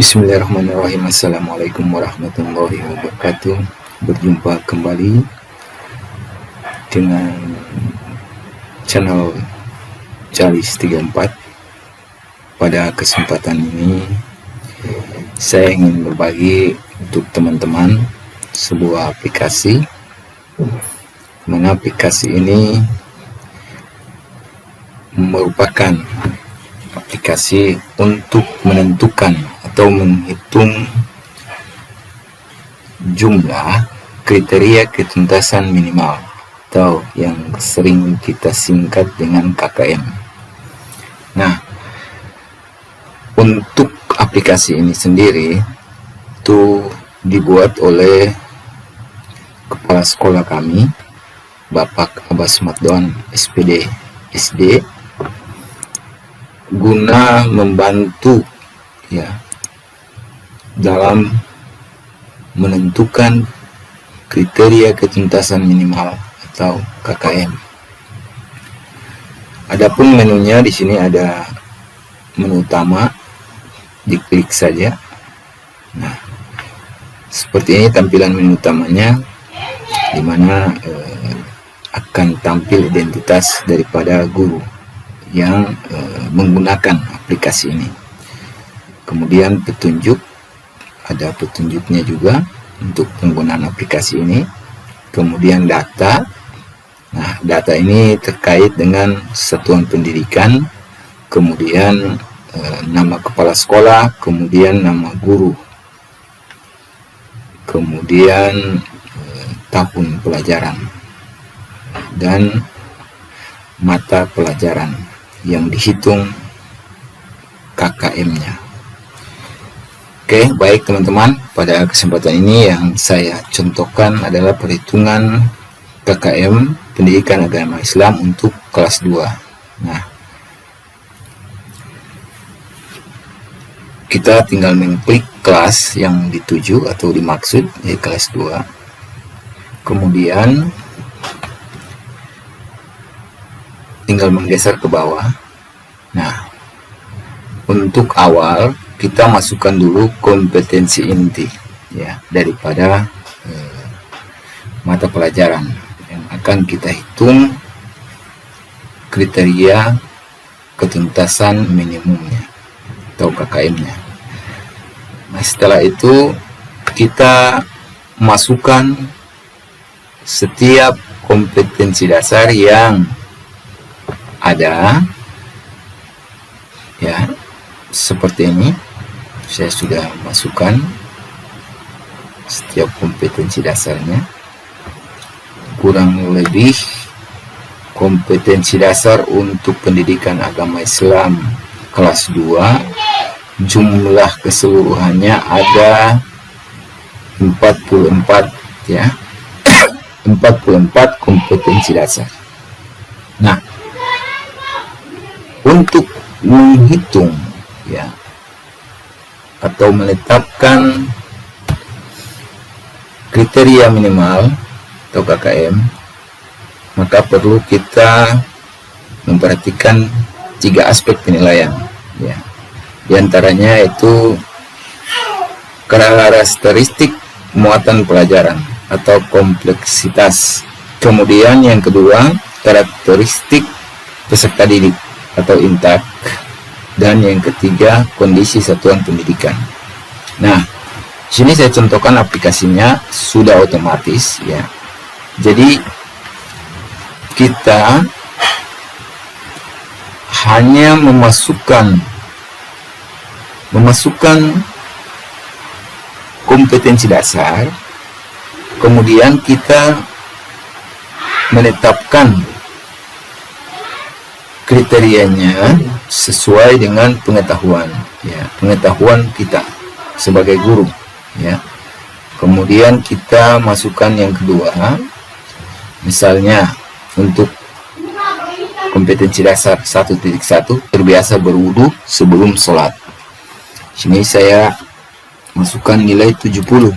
Bismillahirrahmanirrahim. Assalamualaikum warahmatullahi wabarakatuh. Berjumpa kembali dengan channel Calis 34. Pada kesempatan ini saya ingin berbagi untuk teman-teman sebuah aplikasi, mana aplikasi ini merupakan aplikasi untuk menentukan atau menghitung jumlah kriteria ketuntasan minimal atau yang sering kita singkat dengan KKM. Nah, untuk aplikasi ini sendiri itu dibuat oleh kepala sekolah kami, Bapak Abbas Madon SPD SD, guna membantu dalam menentukan kriteria ketuntasan minimal atau KKM. Adapun menunya di sini ada menu utama, diklik saja. Nah, seperti ini tampilan menu utamanya, di mana akan tampil identitas daripada guru yang menggunakan aplikasi ini. Kemudian petunjuk, ada petunjuknya juga untuk penggunaan aplikasi ini. Kemudian data. Nah, data ini terkait dengan satuan pendidikan, kemudian nama kepala sekolah, kemudian nama guru, kemudian tahun pelajaran dan mata pelajaran yang dihitung KKM-nya. Oke, baik teman-teman, pada kesempatan ini yang saya contohkan adalah perhitungan KKM Pendidikan Agama Islam untuk kelas 2. Nah, kita tinggal mengklik kelas yang dituju atau dimaksud, yaitu kelas 2. Kemudian tinggal menggeser ke bawah. Nah, untuk awal kita masukkan dulu kompetensi inti daripada mata pelajaran yang akan kita hitung kriteria ketuntasan minimumnya atau KKM-nya. Nah, setelah itu kita masukkan setiap kompetensi dasar yang ada, seperti ini. Saya sudah masukkan setiap kompetensi dasarnya, kurang lebih kompetensi dasar untuk pendidikan agama Islam kelas 2 jumlah keseluruhannya ada 44 44 kompetensi dasar. Nah, untuk menghitung atau menetapkan kriteria minimal atau KKM, maka perlu kita memperhatikan 3 aspek penilaian. Di antaranya itu karakteristik muatan pelajaran atau kompleksitas. Kemudian yang kedua, karakteristik peserta didik atau intak. Dan yang ketiga, kondisi satuan pendidikan. Nah, sini saya contohkan aplikasinya sudah otomatis Jadi kita hanya memasukkan kompetensi dasar, kemudian kita menetapkan kriterianya sesuai dengan pengetahuan kita sebagai guru Kemudian kita masukkan yang kedua, misalnya untuk kompetensi dasar 1.1 terbiasa berwudu sebelum sholat. Sini saya masukkan nilai 70.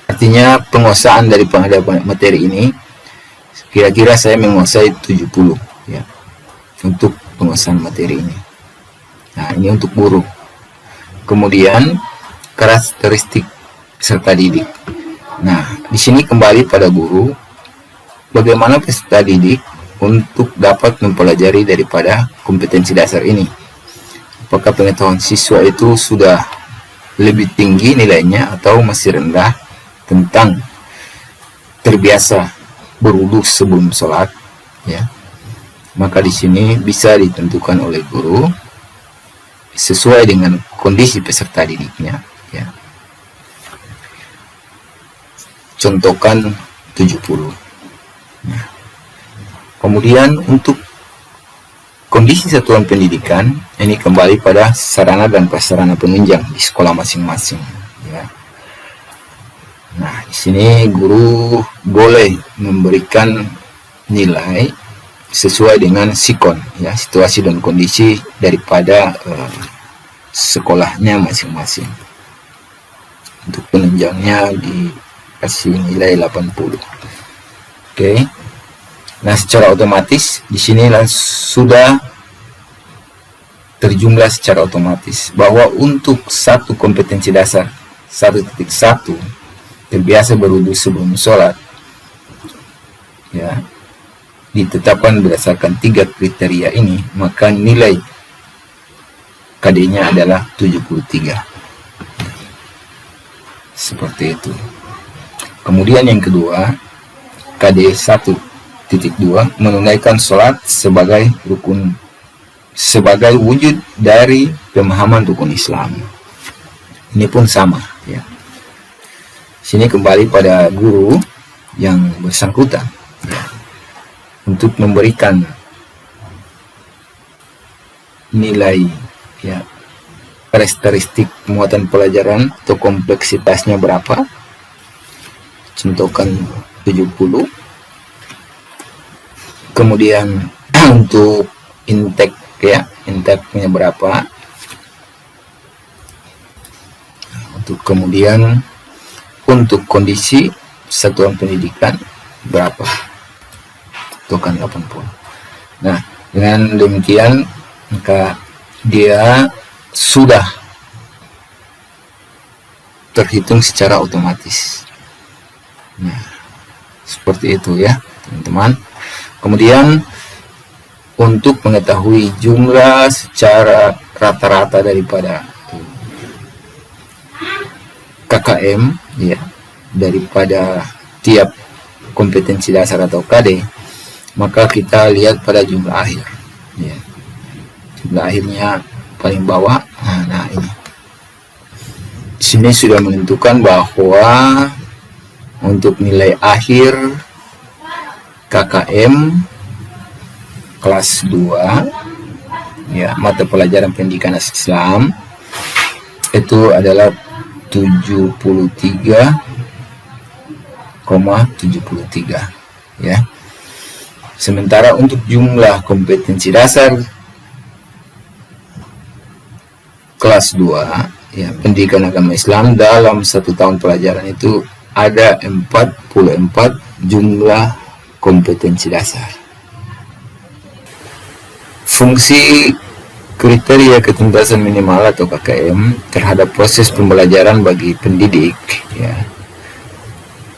Artinya penguasaan dari materi ini kira-kira saya menguasai 70 untuk penguasaan materi ini. Nah, ini untuk guru. Kemudian karakteristik peserta didik. Nah, di sini kembali pada guru, bagaimana peserta didik untuk dapat mempelajari daripada kompetensi dasar ini. Apakah pengetahuan siswa itu sudah lebih tinggi nilainya atau masih rendah tentang terbiasa berwudu sebelum sholat, ya. Maka di sini bisa ditentukan oleh guru sesuai dengan kondisi peserta didiknya, ya. Contohkan 70. Nah, kemudian untuk kondisi satuan pendidikan, ini kembali pada sarana dan prasarana penunjang di sekolah masing-masing, ya. Nah, di sini guru boleh memberikan nilai sesuai dengan sikon, ya, situasi dan kondisi daripada sekolahnya masing-masing. Untuk penunjangnya dikasih nilai 80. Oke. Nah, secara otomatis di sini sudah terjumlah secara otomatis bahwa untuk satu kompetensi dasar 1.1 terbiasa berwudu sebelum sholat, ya, ditetapkan berdasarkan 3 kriteria ini, maka nilai KD-nya adalah 73. Seperti itu. Kemudian yang kedua, KD 1.2 menunaikan sholat sebagai rukun, sebagai wujud dari pemahaman rukun Islam. Ini pun sama, ya. Sini kembali pada guru yang bersangkutan, ya, untuk memberikan nilai, ya, karakteristik muatan pelajaran atau kompleksitasnya berapa. Contohkan 70. Kemudian untuk intake, ya, intake-nya berapa. Kemudian untuk kondisi satuan pendidikan berapa, token 80. Nah, dengan demikian maka dia sudah terhitung secara otomatis. Nah, seperti itu, ya, teman-teman. Kemudian untuk mengetahui jumlah secara rata-rata daripada KKM, ya, daripada tiap kompetensi dasar atau KD, maka kita lihat pada jumlah akhir, ya. Jumlah akhirnya paling bawah. Nah, ini di sini sudah menentukan bahwa untuk nilai akhir KKM kelas 2, ya, mata pelajaran pendidikan Islam itu adalah 73,73, ya. Sementara untuk jumlah kompetensi dasar kelas 2, ya, pendidikan agama Islam dalam 1 tahun pelajaran itu ada 44 jumlah kompetensi dasar. Fungsi kriteria ketuntasan minimal atau KKM terhadap proses pembelajaran bagi pendidik, ya,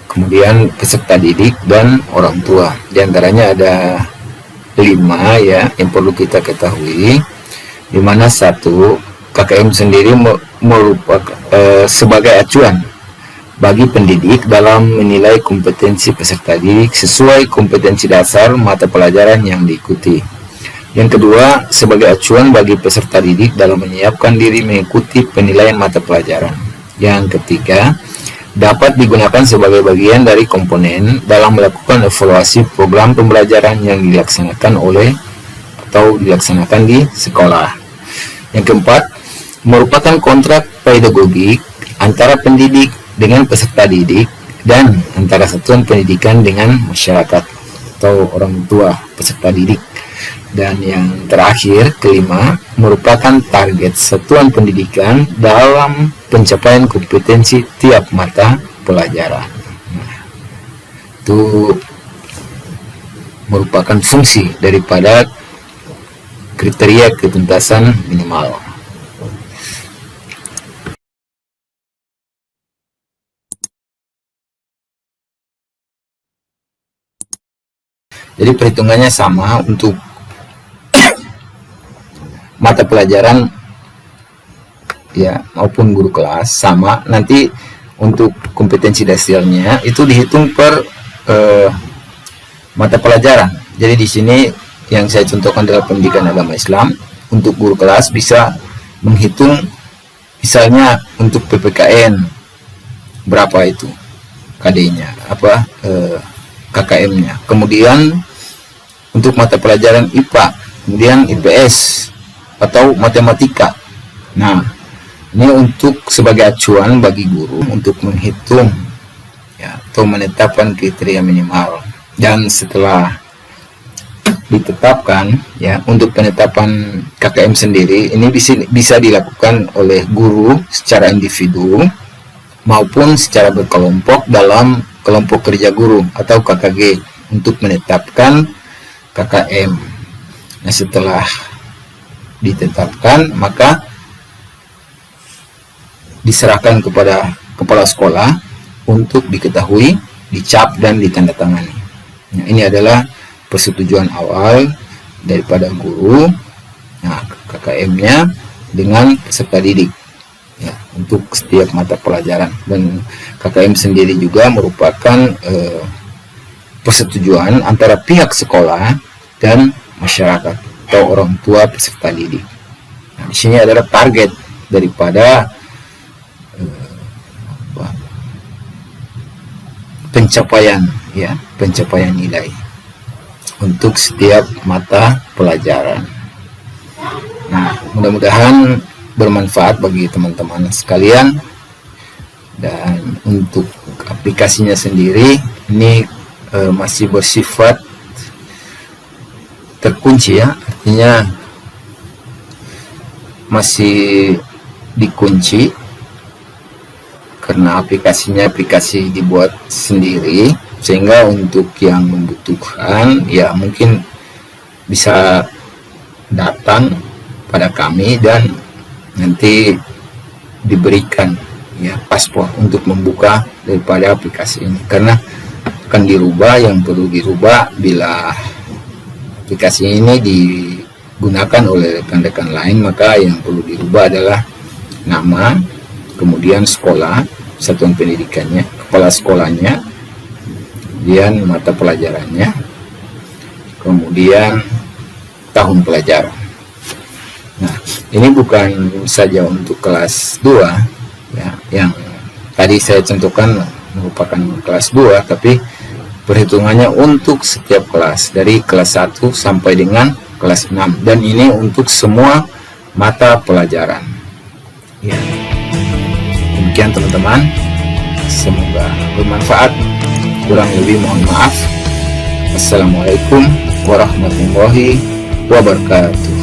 kemudian peserta didik dan orang tua. Di antaranya ada 5, ya, yang perlu kita ketahui, di mana 1, KKM sendiri merupakan sebagai acuan bagi pendidik dalam menilai kompetensi peserta didik sesuai kompetensi dasar mata pelajaran yang diikuti. Yang kedua, sebagai acuan bagi peserta didik dalam menyiapkan diri mengikuti penilaian mata pelajaran. Yang ketiga, dapat digunakan sebagai bagian dari komponen dalam melakukan evaluasi program pembelajaran yang dilaksanakan di sekolah. Yang keempat, merupakan kontrak pedagogik antara pendidik dengan peserta didik dan antara satuan pendidikan dengan masyarakat atau orang tua peserta didik. Dan yang terakhir, kelima, merupakan target satuan pendidikan dalam pencapaian kompetensi tiap mata pelajaran. Nah, itu merupakan fungsi daripada kriteria ketuntasan minimal. Jadi perhitungannya sama untuk mata pelajaran ya maupun guru kelas sama. Nanti untuk kompetensi dasarnya itu dihitung per mata pelajaran. Jadi di sini yang saya contohkan adalah pendidikan agama Islam. Untuk guru kelas bisa menghitung misalnya untuk PPKN berapa itu KD-nya, KKM-nya. Kemudian untuk mata pelajaran IPA, kemudian IPS atau matematika. Nah, ini untuk sebagai acuan bagi guru untuk menghitung ya, atau menetapkan kriteria minimal. Dan setelah ditetapkan ya, untuk penetapan KKM sendiri ini bisa dilakukan oleh guru secara individu maupun secara berkelompok dalam kelompok kerja guru atau KKG untuk menetapkan KKM. Nah, setelah ditetapkan maka diserahkan kepada kepala sekolah untuk diketahui, dicap dan ditandatangani. Nah, ini adalah persetujuan awal daripada guru, nah, KKM-nya dengan peserta didik ya, untuk setiap mata pelajaran. Dan KKM sendiri juga merupakan persetujuan antara pihak sekolah dan masyarakat atau orang tua peserta didik. Nah, di sini adalah target daripada pencapaian nilai untuk setiap mata pelajaran. Nah, mudah-mudahan bermanfaat bagi teman-teman sekalian. Dan untuk aplikasinya sendiri ini masih bersifat terkunci ya, artinya masih dikunci karena aplikasi dibuat sendiri, sehingga untuk yang membutuhkan ya mungkin bisa datang pada kami dan nanti diberikan ya paspor untuk membuka daripada aplikasi ini, karena akan dirubah. Yang perlu dirubah bila aplikasi ini digunakan oleh rekan-rekan lain, maka yang perlu dirubah adalah nama, kemudian sekolah, satuan pendidikannya, kepala sekolahnya, kemudian mata pelajarannya, kemudian tahun pelajaran. Nah, ini bukan saja untuk kelas 2 ya, yang tadi saya contohkan merupakan kelas 2, tapi perhitungannya untuk setiap kelas dari kelas 1 sampai dengan kelas 6, dan ini untuk semua mata pelajaran ya. Demikian teman-teman, semoga bermanfaat. Kurang lebih mohon maaf. Assalamualaikum warahmatullahi wabarakatuh.